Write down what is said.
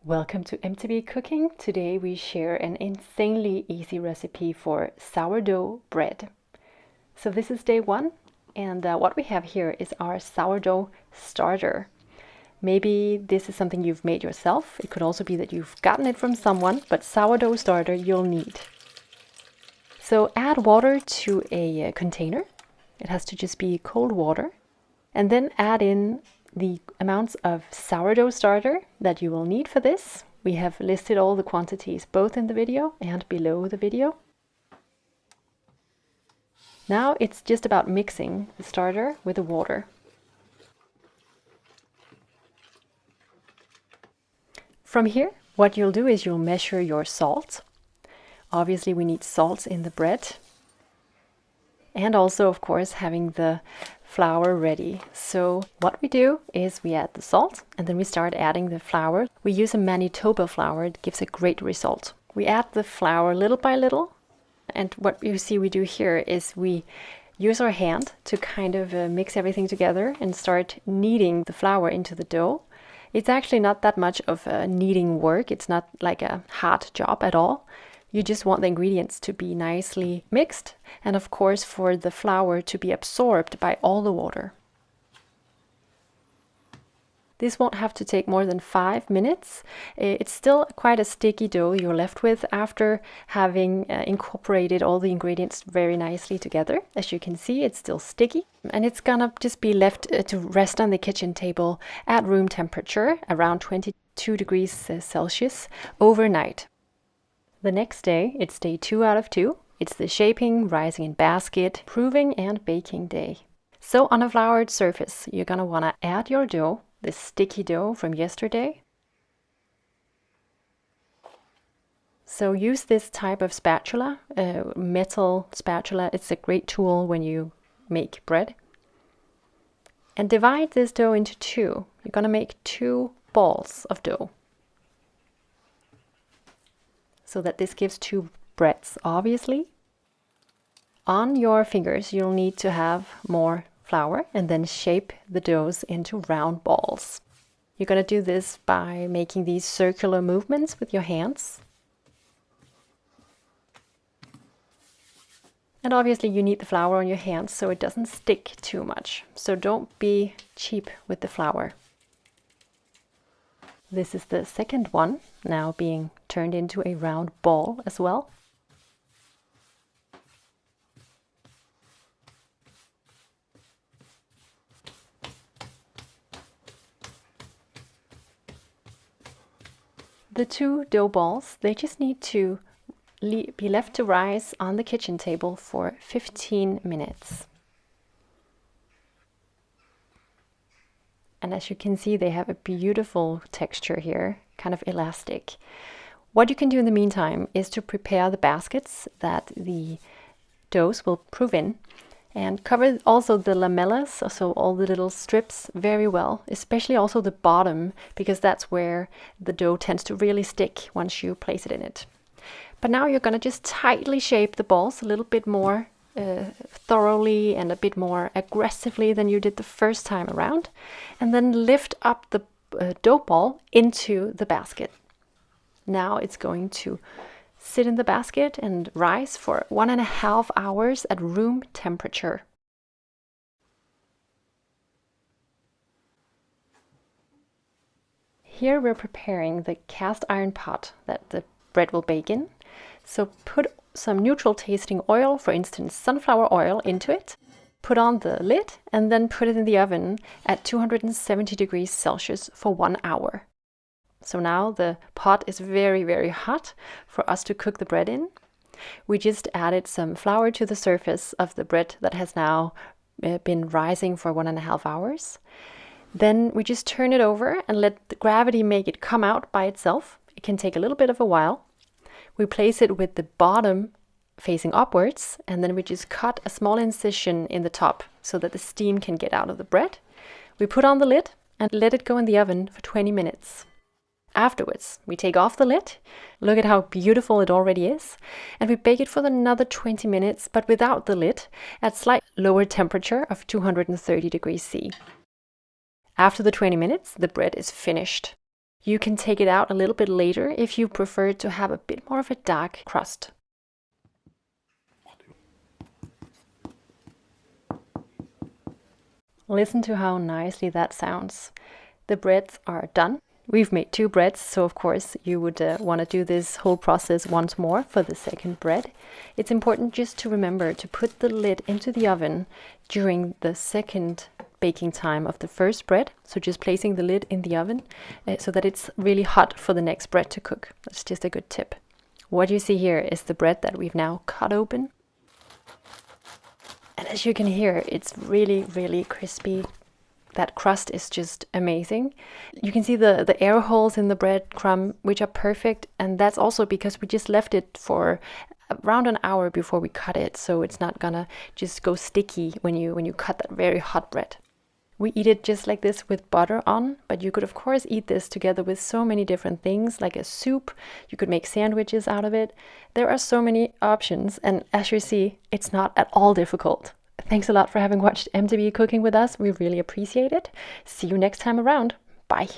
Welcome to MTB Cooking. Today we share an insanely easy recipe for sourdough bread. So this is day one, and what we have here is our sourdough starter. Maybe this is something you've made yourself. It could also be that you've gotten it from someone, but sourdough starter you'll need. So add water to a container. It has to just be cold water. And then add in the amounts of sourdough starter that you will need for this. We have listed all the quantities both in the video and below the video. Now it's just about mixing the starter with the water. From here, what you'll do is you'll measure your salt. Obviously we need salt in the bread. And also, of course, having the flour ready. So what we do is we add the salt and then we start adding the flour. We use a Manitoba flour. It gives a great result. We add the flour little by little. And what you see we do here is we use our hand to kind of mix everything together and start kneading the flour into the dough. It's actually not that much of kneading work. It's not like a hard job at all. You just want the ingredients to be nicely mixed and of course for the flour to be absorbed by all the water. This won't have to take more than 5 minutes. It's still quite a sticky dough you're left with after having incorporated all the ingredients very nicely together. As you can see, it's still sticky and it's gonna just be left to rest on the kitchen table at room temperature around 22 degrees Celsius overnight. The next day, it's day 2 out of 2. It's the shaping, rising in basket, proving and baking day. So on a floured surface, you're gonna wanna add your dough, this sticky dough from yesterday. So use this type of spatula, metal spatula. It's a great tool when you make bread. And divide this dough into 2. You're gonna make 2 balls of dough, so that this gives 2 breads, obviously. On your fingers, you'll need to have more flour and then shape the doughs into round balls. You're gonna do this by making these circular movements with your hands. And obviously you need the flour on your hands so it doesn't stick too much. So don't be cheap with the flour. This is the second one, now being turned into a round ball as well. The 2 dough balls, they just need to be left to rise on the kitchen table for 15 minutes. And as you can see, they have a beautiful texture here, kind of elastic. What you can do in the meantime is to prepare the baskets that the doughs will prove in, and cover also the lamellas, so all the little strips, very well, especially also the bottom, because that's where the dough tends to really stick once you place it in it. But now you're gonna just tightly shape the balls a little bit more thoroughly and a bit more aggressively than you did the first time around, and then lift up the dough ball into the basket. Now it's going to sit in the basket and rise for 1.5 hours at room temperature. Here we're preparing the cast iron pot that the bread will bake in. So put some neutral tasting oil, for instance sunflower oil, into it. Put on the lid and then put it in the oven at 270 degrees Celsius for 1 hour. So now the pot is very, very hot for us to cook the bread in. We just added some flour to the surface of the bread that has now been rising for 1.5 hours. Then we just turn it over and let the gravity make it come out by itself. It can take a little bit of a while. We place it with the bottom facing upwards, and then we just cut a small incision in the top so that the steam can get out of the bread. We put on the lid and let it go in the oven for 20 minutes. Afterwards, we take off the lid, look at how beautiful it already is, and we bake it for another 20 minutes, but without the lid, at slight lower temperature of 230 degrees C. After the 20 minutes, the bread is finished. You can take it out a little bit later if you prefer to have a bit more of a dark crust. Listen to how nicely that sounds. The breads are done. We've made 2 breads, so of course you would want to do this whole process once more for the second bread. It's important just to remember to put the lid into the oven during the second baking time of the first bread. So just placing the lid in the oven so that it's really hot for the next bread to cook. That's just a good tip. What you see here is the bread that we've now cut open. And as you can hear, it's really, really crispy. That crust is just amazing. You can see the air holes in the bread crumb, which are perfect. And that's also because we just left it for around an hour before we cut it. So it's not gonna just go sticky when you cut that very hot bread. We eat it just like this with butter on, but you could of course eat this together with so many different things, like a soup. You could make sandwiches out of it. There are so many options, and as you see, it's not at all difficult. Thanks a lot for having watched MTB Cooking with us. We really appreciate it. See you next time around. Bye.